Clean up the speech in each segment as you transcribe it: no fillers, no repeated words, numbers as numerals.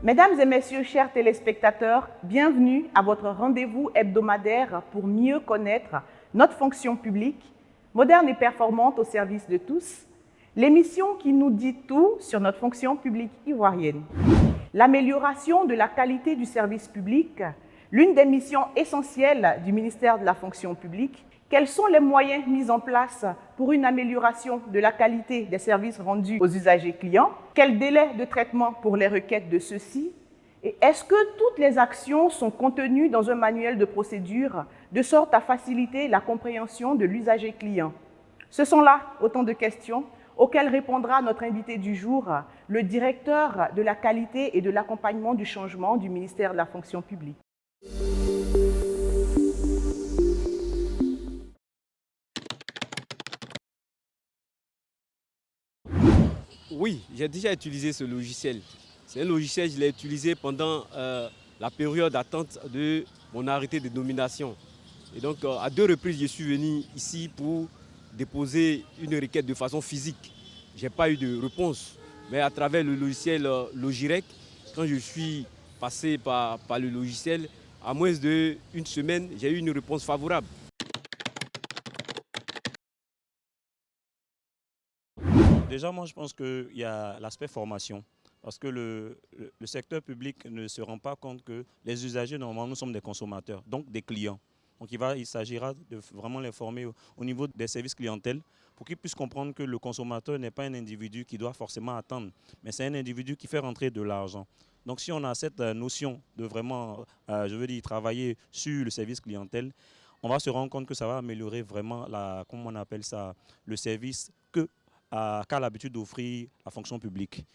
Mesdames et messieurs, chers téléspectateurs, bienvenue à votre rendez-vous hebdomadaire pour mieux connaître notre fonction publique, moderne et performante au service de tous, l'émission qui nous dit tout sur notre fonction publique ivoirienne. L'amélioration de la qualité du service public, l'une des missions essentielles du ministère de la fonction publique. Quels sont les moyens mis en place pour une amélioration de la qualité des services rendus aux usagers clients? Quel délai de traitement pour les requêtes de ceux-ci? Et est-ce que toutes les actions sont contenues dans un manuel de procédure de sorte à faciliter la compréhension de l'usager client? Ce sont là autant de questions auxquelles répondra notre invité du jour, le directeur de la qualité et de l'accompagnement du changement du ministère de la fonction publique. Oui, j'ai déjà utilisé ce logiciel. C'est un logiciel que je l'ai utilisé pendant la période d'attente de mon arrêté de nomination. Et donc, à 2 reprises, je suis venu ici pour déposer une requête de façon physique. Je n'ai pas eu de réponse. Mais à travers le logiciel Logirec, quand je suis passé par le logiciel, à moins d'une semaine, j'ai eu une réponse favorable. Déjà, moi, je pense qu'il y a l'aspect formation. Parce que le secteur public ne se rend pas compte que les usagers, normalement, nous sommes des consommateurs, donc des clients. Donc, il s'agira de vraiment les former au niveau des services clientèle pour qu'ils puissent comprendre que le consommateur n'est pas un individu qui doit forcément attendre, mais c'est un individu qui fait rentrer de l'argent. Donc, si on a cette notion de vraiment, travailler sur le service clientèle, on va se rendre compte que ça va améliorer vraiment, comment on appelle ça, le service qu'a l'habitude d'offrir la fonction publique.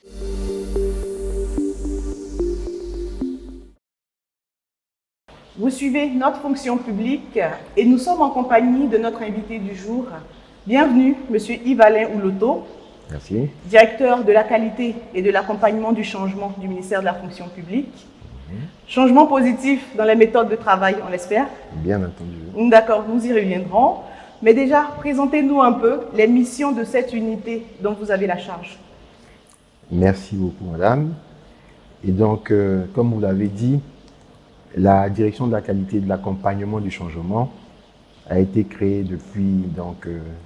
Vous suivez notre fonction publique et nous sommes en compagnie de notre invité du jour. Bienvenue, M. Yves-Alain Ouloto. Merci. Directeur de la qualité et de l'accompagnement du changement du ministère de la fonction publique. Changement positif dans les méthodes de travail, on l'espère? Bien entendu. D'accord, nous y reviendrons. Mais déjà, présentez-nous un peu les missions de cette unité dont vous avez la charge. Merci beaucoup, madame. Et donc, comme vous l'avez dit, la direction de la qualité et de l'accompagnement du changement a été créée depuis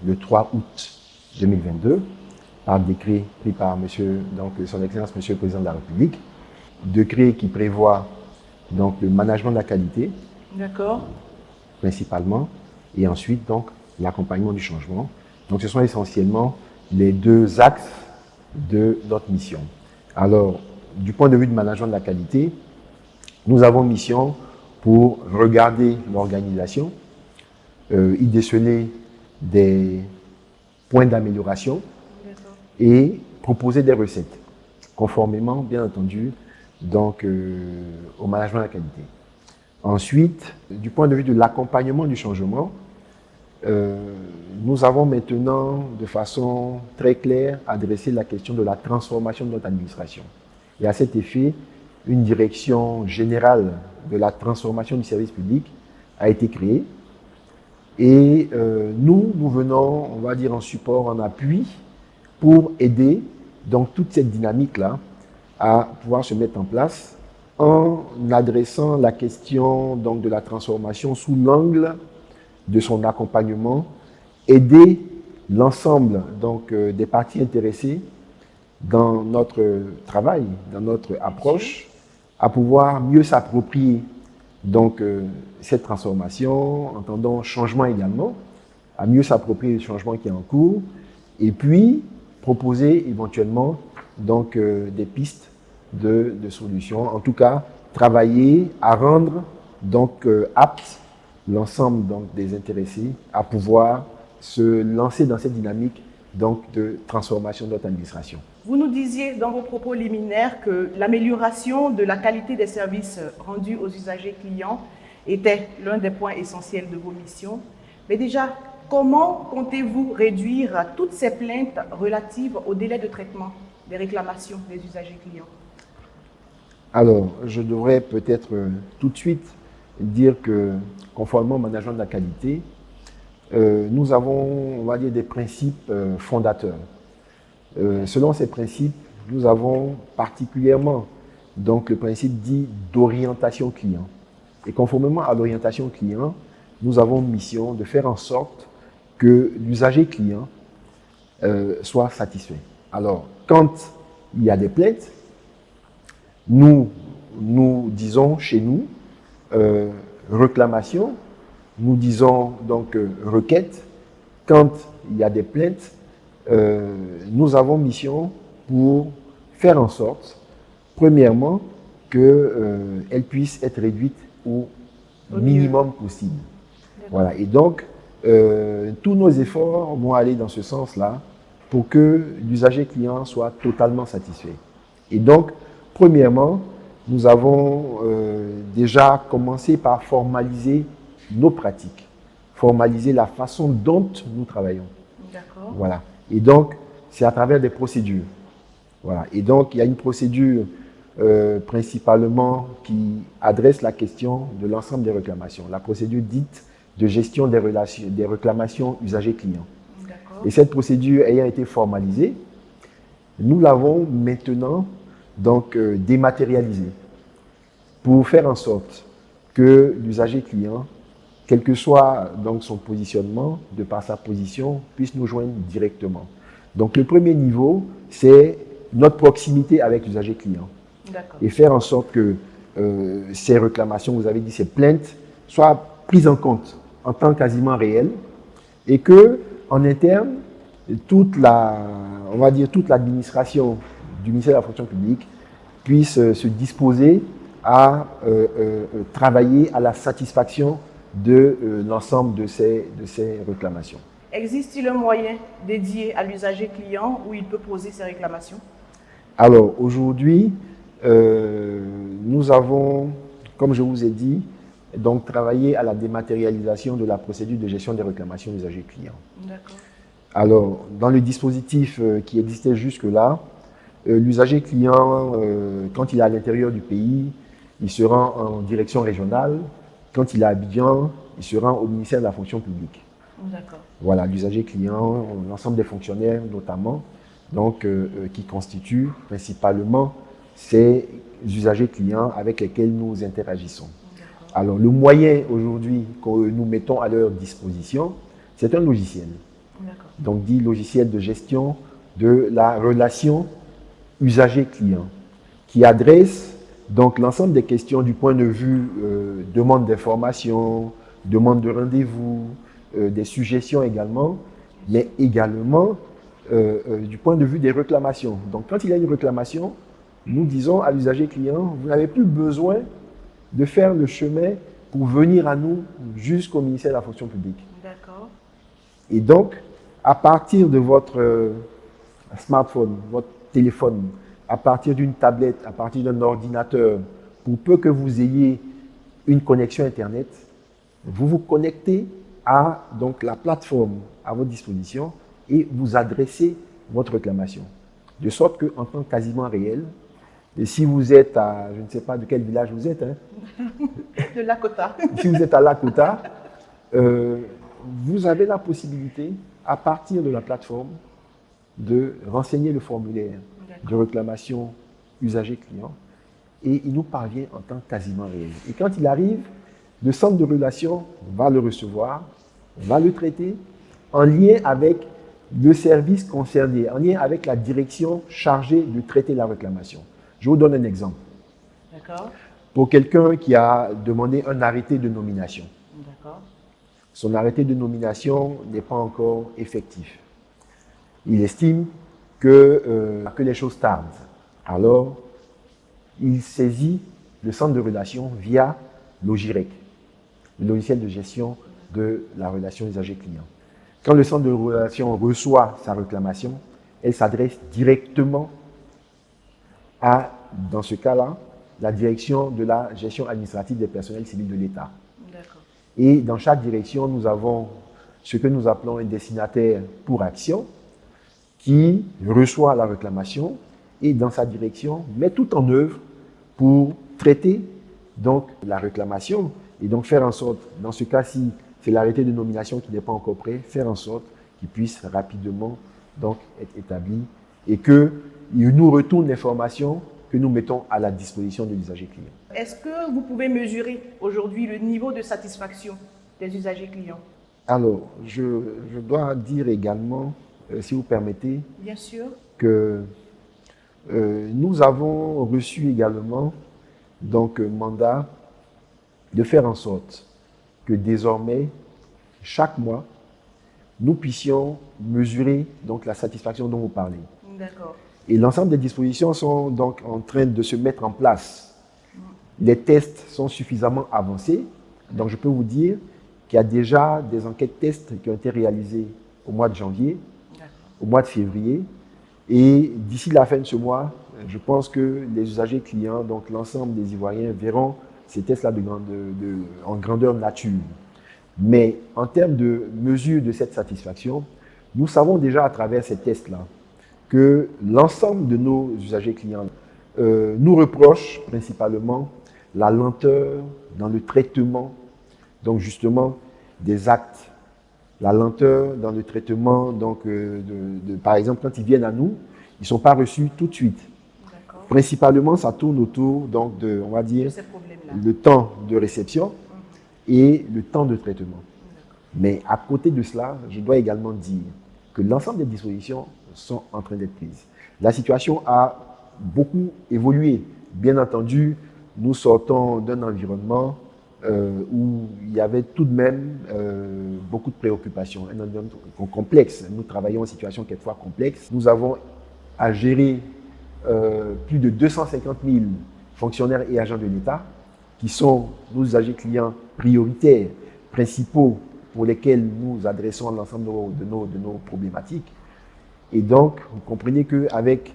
le 3 août 2022 par décret pris par son Excellence Monsieur le Président de la République. Décret qui prévoit le management de la qualité, principalement, et ensuite l'accompagnement du changement. Donc ce sont essentiellement les 2 axes de notre mission. Alors, du point de vue du management de la qualité, nous avons mission pour regarder l'organisation, y déceler des points d'amélioration et proposer des recettes, conformément, bien entendu, au management de la qualité. Ensuite, du point de vue de l'accompagnement du changement, nous avons maintenant, de façon très claire, adressé la question de la transformation de notre administration. Et à cet effet, une direction générale de la transformation du service public a été créée. Et nous venons, on va dire, en support, en appui, pour aider toute cette dynamique-là à pouvoir se mettre en place en adressant la question de la transformation sous l'angle de son accompagnement, aider l'ensemble des parties intéressées dans notre travail, dans notre approche, à pouvoir mieux s'approprier cette transformation, entendons changement également, à mieux s'approprier le changement qui est en cours, et puis proposer éventuellement des pistes de solutions. En tout cas, travailler à rendre apte l'ensemble des intéressés à pouvoir se lancer dans cette dynamique de transformation de notre administration. Vous nous disiez dans vos propos liminaires que l'amélioration de la qualité des services rendus aux usagers clients était l'un des points essentiels de vos missions. Mais déjà, comment comptez-vous réduire toutes ces plaintes relatives au délai de traitement des réclamations des usagers clients? Alors, je devrais peut-être tout de suite dire que, conformément au management de la qualité, nous avons, on va dire, des principes fondateurs. Selon ces principes, nous avons particulièrement donc le principe dit d'orientation client. Et conformément à l'orientation client, nous avons mission de faire en sorte que l'usager client soit satisfait. Alors, quand il y a des plaintes, nous disons chez nous réclamation, nous disons donc requête. Quand il y a des plaintes, nous avons mission pour faire en sorte, premièrement, qu'elles puissent être réduites au minimum possible. Voilà. Et donc, tous nos efforts vont aller dans ce sens-là pour que l'usager client soit totalement satisfait. Et donc, premièrement, nous avons déjà commencé par formaliser nos pratiques, formaliser la façon dont nous travaillons. D'accord. Voilà. Et donc, c'est à travers des procédures. Voilà. Et donc, il y a une procédure principalement qui adresse la question de l'ensemble des réclamations, la procédure dite de gestion des réclamations usagers-clients. Et cette procédure ayant été formalisée, nous l'avons maintenant donc dématérialisée pour faire en sorte que l'usager client, quel que soit donc son positionnement, de par sa position, puisse nous joindre directement. Donc le premier niveau, c'est notre proximité avec l'usager client. Et faire en sorte que ces réclamations, vous avez dit ces plaintes, soient prises en compte en temps quasiment réel et que en interne, toute l'administration du ministère de la fonction publique puisse se disposer à travailler à la satisfaction de l'ensemble de ces réclamations. Existe-t-il un moyen dédié à l'usager client où il peut poser ses réclamations? Alors aujourd'hui, nous avons, comme je vous ai dit, donc travaillé à la dématérialisation de la procédure de gestion des réclamations usagers clients. D'accord. Alors, dans le dispositif qui existait jusque-là, l'usager client, quand il est à l'intérieur du pays, il se rend en direction régionale. Quand il est à Abidjan, il se rend au ministère de la fonction publique. D'accord. Voilà, l'usager client, l'ensemble des fonctionnaires notamment, donc qui constituent principalement ces usagers clients avec lesquels nous interagissons. Alors, le moyen aujourd'hui que nous mettons à leur disposition, c'est un logiciel. Donc, dit logiciel de gestion de la relation usager-client, qui adresse donc l'ensemble des questions du point de vue demande d'information, demande de rendez-vous, des suggestions également, mais également du point de vue des réclamations. Donc, quand il y a une réclamation, nous disons à l'usager client, vous n'avez plus besoin de faire le chemin pour venir à nous jusqu'au ministère de la fonction publique. D'accord. Et donc, à partir de votre smartphone, votre téléphone, à partir d'une tablette, à partir d'un ordinateur, pour peu que vous ayez une connexion Internet, vous vous connectez à donc, la plateforme à votre disposition et vous adressez votre réclamation. De sorte qu'en temps quasiment réel, et si vous êtes à, je ne sais pas de quel village vous êtes, hein, de Lakota. Si vous êtes à Lakota, vous avez la possibilité, à partir de la plateforme, de renseigner le formulaire de réclamation usager-client et il nous parvient en temps quasiment réel. Et quand il arrive, le centre de relation va le recevoir, va le traiter en lien avec le service concerné, en lien avec la direction chargée de traiter la réclamation. Je vous donne un exemple. D'accord. Pour quelqu'un qui a demandé un arrêté de nomination, son arrêté de nomination n'est pas encore effectif. Il estime que les choses tardent. Alors, il saisit le centre de relation via Logirec, le logiciel de gestion de la relation usager-client. Quand le centre de relation reçoit sa réclamation, elle s'adresse directement à, dans ce cas-là, la direction de la gestion administrative des personnels civils de l'État. Et dans chaque direction, nous avons ce que nous appelons un destinataire pour action qui reçoit la réclamation et dans sa direction met tout en œuvre pour traiter donc la réclamation et donc faire en sorte, dans ce cas-ci, c'est l'arrêté de nomination qui n'est pas encore prêt, faire en sorte qu'il puisse rapidement donc être établi et qu'il nous retourne l'information que nous mettons à la disposition de l'usager client. Est-ce que vous pouvez mesurer aujourd'hui le niveau de satisfaction des usagers clients? Alors, je dois dire également, si vous permettez, Bien sûr. que nous avons reçu également donc mandat de faire en sorte que désormais, chaque mois, nous puissions mesurer donc la satisfaction dont vous parlez. D'accord. Et l'ensemble des dispositions sont donc en train de se mettre en place. Les tests sont suffisamment avancés. Donc je peux vous dire qu'il y a déjà des enquêtes tests qui ont été réalisées au mois de janvier, au mois de février. Et d'ici la fin de ce mois, je pense que les usagers clients, donc l'ensemble des Ivoiriens, verront ces tests-là en grandeur nature. Mais en termes de mesure de cette satisfaction, nous savons déjà à travers ces tests-là que l'ensemble de nos usagers clients nous reprochent principalement la lenteur dans le traitement, donc justement des actes, la lenteur dans le traitement, donc par exemple quand ils viennent à nous, ils ne sont pas reçus tout de suite. Principalement, ça tourne autour donc de, on va dire, le temps de réception et le temps de traitement. Mais à côté de cela, je dois également dire que l'ensemble des dispositions sont en train d'être prises. La situation a beaucoup évolué. Bien entendu, nous sortons d'un environnement où il y avait tout de même beaucoup de préoccupations, un environnement complexe. Nous travaillons en situation quelquefois complexe. Nous avons à gérer plus de 250 000 fonctionnaires et agents de l'État qui sont nos usagers clients prioritaires, principaux, pour lesquels nous adressons l'ensemble de nos problématiques. Et donc, vous comprenez qu'avec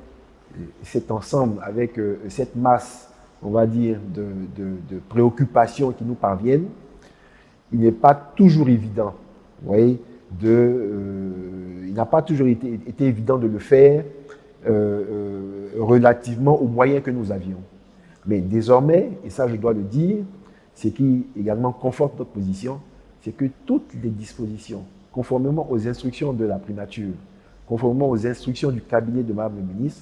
cet ensemble, avec cette masse, on va dire, de préoccupations qui nous parviennent, il n'est pas toujours évident, vous voyez, il n'a pas toujours été évident de le faire relativement aux moyens que nous avions. Mais désormais, et ça je dois le dire, ce qui également conforte notre position, c'est que toutes les dispositions, conformément aux instructions de la primature, conformément aux instructions du cabinet de Mme le ministre,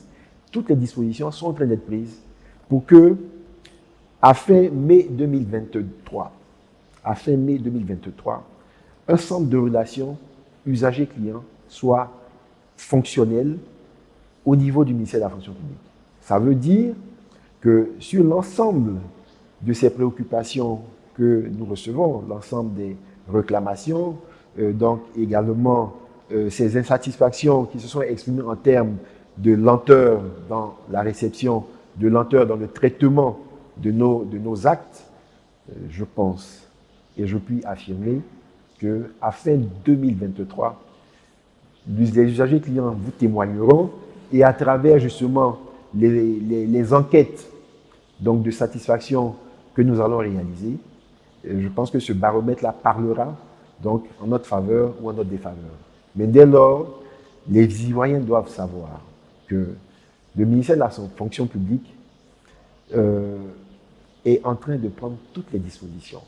toutes les dispositions sont en train d'être prises pour que, à fin mai 2023, un centre de relations usager-client soit fonctionnel au niveau du ministère de la fonction publique. Ça veut dire que sur l'ensemble de ces préoccupations que nous recevons, l'ensemble des réclamations, donc également ces insatisfactions qui se sont exprimées en termes de lenteur dans la réception, de lenteur dans le traitement de nos actes, je pense et je puis affirmer qu'à fin 2023, les usagers clients vous témoigneront et à travers justement les enquêtes donc de satisfaction que nous allons réaliser, je pense que ce baromètre-là parlera donc en notre faveur ou en notre défaveur. Mais dès lors, les Ivoiriens doivent savoir que le ministère de la fonction publique est en train de prendre toutes les dispositions,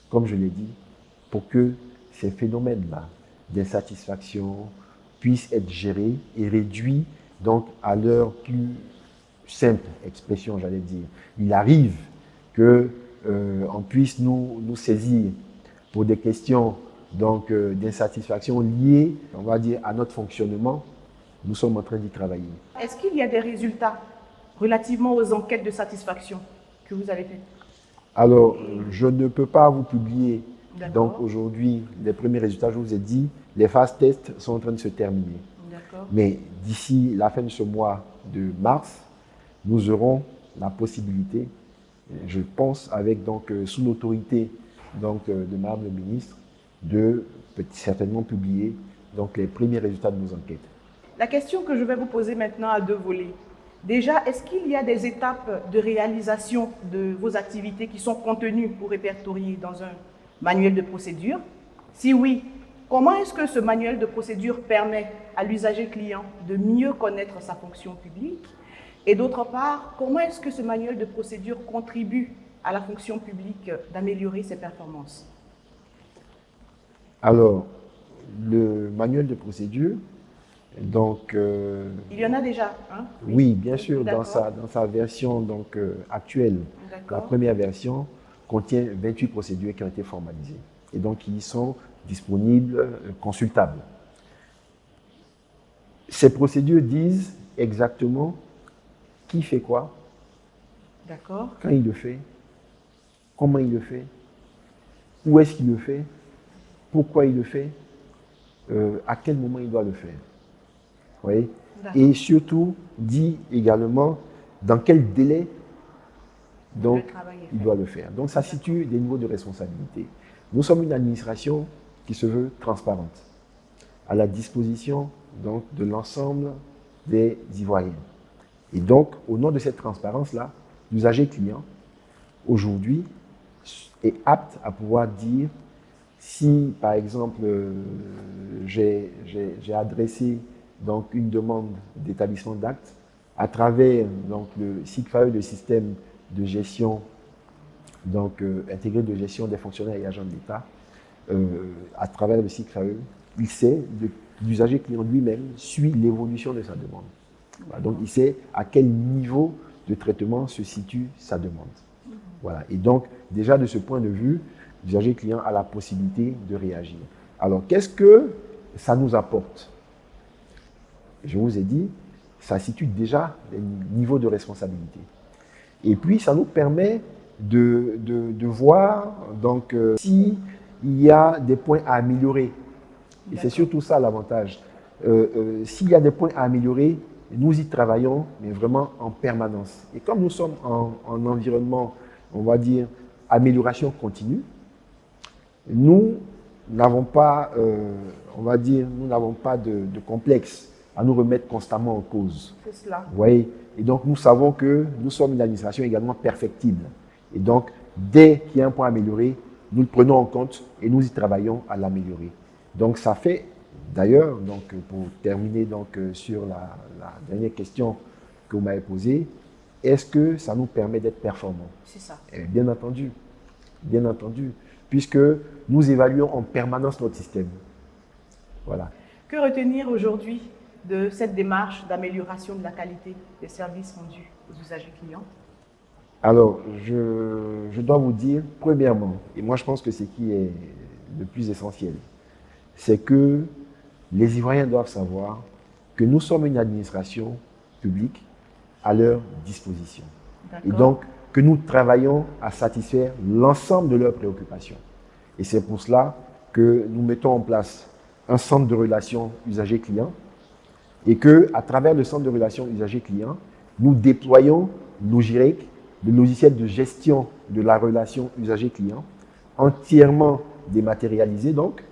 comme je l'ai dit, pour que ces phénomènes-là d'insatisfaction puissent être gérés et réduits donc à leur plus simple expression, j'allais dire. Il arrive qu'on puisse nous saisir pour des questions donc d'insatisfaction liées, on va dire, à notre fonctionnement. Nous sommes en train d'y travailler. Est-ce qu'il y a des résultats relativement aux enquêtes de satisfaction que vous avez faites? Alors, je ne peux pas vous publier donc aujourd'hui les premiers résultats. Je vous ai dit, les phases tests sont en train de se terminer. Mais d'ici la fin de ce mois de mars, nous aurons la possibilité, je pense, avec donc sous l'autorité donc de Mme le ministre, de certainement publier donc les premiers résultats de nos enquêtes. La question que je vais vous poser maintenant a deux volets. Déjà, est-ce qu'il y a des étapes de réalisation de vos activités qui sont contenues ou répertoriées dans un manuel de procédure? Si oui, comment est-ce que ce manuel de procédure permet à l'usager client de mieux connaître sa fonction publique? Et d'autre part, comment est-ce que ce manuel de procédure contribue à la fonction publique d'améliorer ses performances? Alors, le manuel de procédure Donc, il y en a déjà, hein? oui, bien sûr, dans D'accord. sa version actuelle, la D'accord. première version contient 28 procédures qui ont été formalisées et donc qui sont disponibles, consultables. Ces procédures disent exactement qui fait quoi, D'accord. quand il le fait, comment il le fait, où est-ce qu'il le fait, pourquoi il le fait, à quel moment il doit le faire. Vous voyez? Et surtout, dit également dans quel délai donc, il doit le faire. Donc, ça situe des niveaux de responsabilité. Nous sommes une administration qui se veut transparente, à la disposition donc, de l'ensemble des Ivoiriens. Et donc, au nom de cette transparence-là, l'usager client, aujourd'hui, est apte à pouvoir dire si, par exemple, j'ai adressé donc, une demande d'établissement d'actes à travers donc, le SICFAE, le système de gestion intégré de gestion des fonctionnaires et agents de l'État, à travers le SICFAE, il sait, l'usager client lui-même suit l'évolution de sa demande. Voilà, donc il sait à quel niveau de traitement se situe sa demande. Voilà. Et donc, déjà de ce point de vue, l'usager client a la possibilité de réagir. Alors, qu'est-ce que ça nous apporte? Je vous ai dit, ça situe déjà les niveaux de responsabilité. Et puis, ça nous permet de voir donc, s'il y a des points à améliorer. Et c'est surtout ça l'avantage. S'il y a des points à améliorer, nous y travaillons, mais vraiment en permanence. Et comme nous sommes en environnement, on va dire, amélioration continue, nous n'avons pas, on va dire, nous n'avons pas de complexe à nous remettre constamment en cause. C'est cela. Vous voyez? Et donc, nous savons que nous sommes une administration également perfectible. Et donc, dès qu'il y a un point à améliorer, nous le prenons en compte et nous y travaillons à l'améliorer. Donc, ça fait, d'ailleurs, donc, pour terminer donc, sur la dernière question que vous m'avez posée, est-ce que ça nous permet d'être performants? C'est ça. Bien entendu, puisque nous évaluons en permanence notre système. Voilà. Que retenir aujourd'hui de cette démarche d'amélioration de la qualité des services rendus aux usagers clients? Alors, je dois vous dire, premièrement, et moi je pense que c'est ce qui est le plus essentiel, c'est que les Ivoiriens doivent savoir que nous sommes une administration publique à leur disposition. Et donc, que nous travaillons à satisfaire l'ensemble de leurs préoccupations. Et c'est pour cela que nous mettons en place un centre de relations usagers-clients et qu'à travers le centre de relations usagers-clients, nous déployons Logirec, le logiciel de gestion de la relation usager-client, entièrement dématérialisé donc,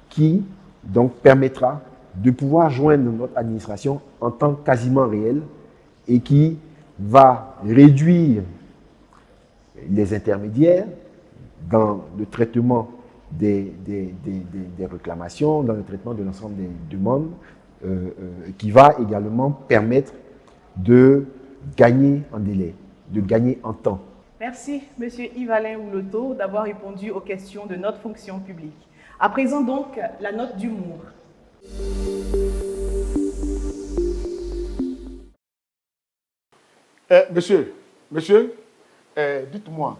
qui donc permettra de pouvoir joindre notre administration en temps quasiment réel et qui va réduire les intermédiaires dans le traitement des réclamations, dans le traitement de l'ensemble des demandes, qui va également permettre de gagner en délai, de gagner en temps. Merci, M. Yves-Alain Ouloto, d'avoir répondu aux questions de notre fonction publique. À présent donc, la note d'humour. Monsieur, dites-moi,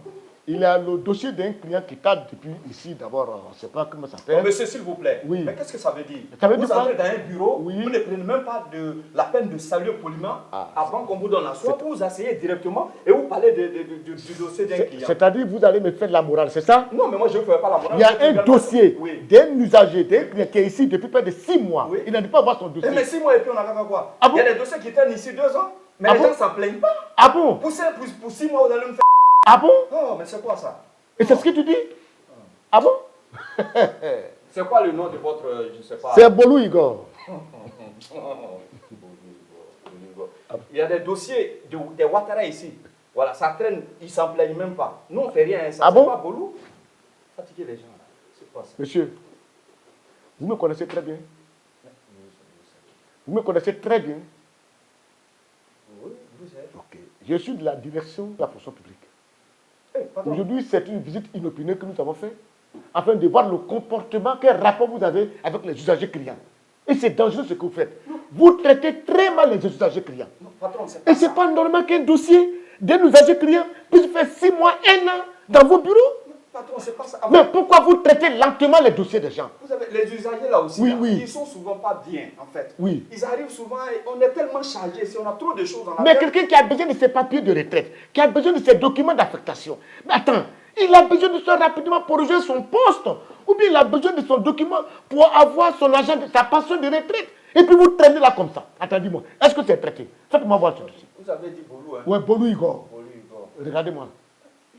il y a le dossier d'un client qui tarde depuis ici, d'abord, on ne sait pas comment ça s'appelle. Monsieur, s'il vous plaît, oui. Mais qu'est-ce que ça veut dire? Ça veut dire vous entrez dans un bureau, oui. Vous ne prenez même pas la peine de saluer poliment avant qu'on vous donne la soie, vous asseyez directement et vous parlez du dossier d'un client. C'est-à-dire vous allez me faire de la morale, c'est ça? Non, mais moi je ne ferai pas la morale. Il y a un dossier d'un usager, d'un client qui est ici depuis près de 6 mois. Oui. Il n'a pas voir son dossier. Mais 6 mois et puis on a fait quoi? Ah bon? Il y a des dossiers qui traînent ici 2 ans, mais les gens ne s'en plaignent pas. Ah bon? Pour 6 mois, vous allez me faire. Ah bon? Oh, mais c'est quoi ça? Et c'est ce que tu dis? Ah bon? C'est quoi le nom de votre, je ne sais pas. C'est Bolou Igor. Il y a des dossiers des Ouattara ici. Voilà, ça traîne, ils ne s'en plaignent même pas. Nous, on ne fait rien. Ça, ah bon? Pas Bolou. Fatiguer les gens. C'est pas ça. Monsieur, vous me connaissez très bien. Vous me connaissez très bien. Oui, vous êtes. Ok. Je suis de la direction de la fonction publique. Aujourd'hui, c'est une visite inopinée que nous avons faite afin de voir le comportement, quel rapport vous avez avec les usagers clients. Et c'est dangereux ce que vous faites. Vous traitez très mal les usagers clients. Non, patron, c'est Et pas ce n'est ça. pas normal qu'un dossier d'un usager client puisse faire 6 mois, 1 an dans vos bureaux. Patron, c'est pas ça. Mais pourquoi vous traitez lentement les dossiers des gens? Vous savez, les usagers là aussi, Oui, là, oui. ils sont souvent pas bien, en fait. Oui. Ils arrivent souvent et on est tellement chargé, si on a trop de choses dans la Mais tête. quelqu'un qui a besoin de ses papiers de retraite, qui a besoin de ses documents d'affectation, mais attends, il a besoin de ça rapidement pour rejoindre son poste, ou bien il a besoin de son document pour avoir son argent, sa pension de retraite. Et puis vous traînez là comme ça. Attendez-moi, est-ce que c'est traité? Faites-moi voir ce dossier. Vous avez dit Bolou, hein? Ouais, Bolou Igor. Bolou, Igor. Regardez-moi.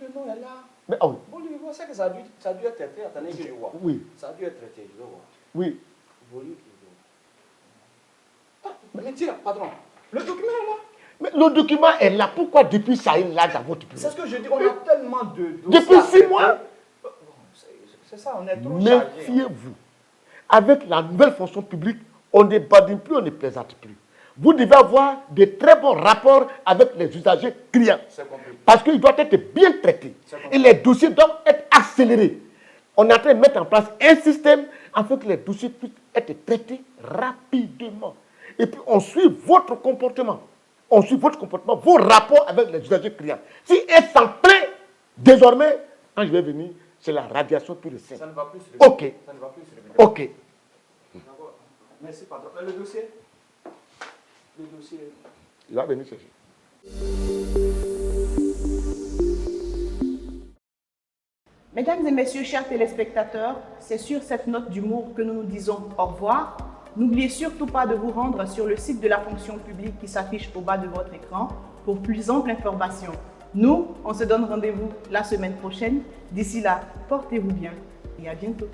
Le nom est là. Mais ah oui. Bolou, Igor, c'est que ça a dû être traité. Attendez que je vois. Oui, Ça a dû être traité, je vais voir. oui. Bolou, Igor. Ah, mais tiens, patron, le document est là. Mais le document est là. Pourquoi depuis ça il est là dans votre bureau? C'est ce que je dis, on a tellement de dossiers Depuis à 6 traiter. mois. C'est ça, on est trop chargé. Méfiez-vous. Avec la nouvelle fonction publique, on ne badine plus, on ne plaisante plus. Vous devez avoir de très bons rapports avec les usagers clients. C'est compris. Parce qu'ils doivent être bien traités. Et les dossiers doivent être accélérés. On est en train de mettre en place un système afin que les dossiers puissent être traités rapidement. Et puis on suit votre comportement. On suit votre comportement, vos rapports avec les usagers clients. Si elles s'en plaint, désormais, quand je vais venir, c'est la radiation pure et simple. Ça ne va plus se répéter. Ok. Ça ne va plus se répéter. Ok. D'accord. Merci, patron. Le dossier. Le dossier. Il va venir chercher. Mesdames et messieurs, chers téléspectateurs, c'est sur cette note d'humour que nous nous disons au revoir. N'oubliez surtout pas de vous rendre sur le site de la fonction publique qui s'affiche au bas de votre écran pour plus ample information. Nous, on se donne rendez-vous la semaine prochaine. D'ici là, portez-vous bien et à bientôt.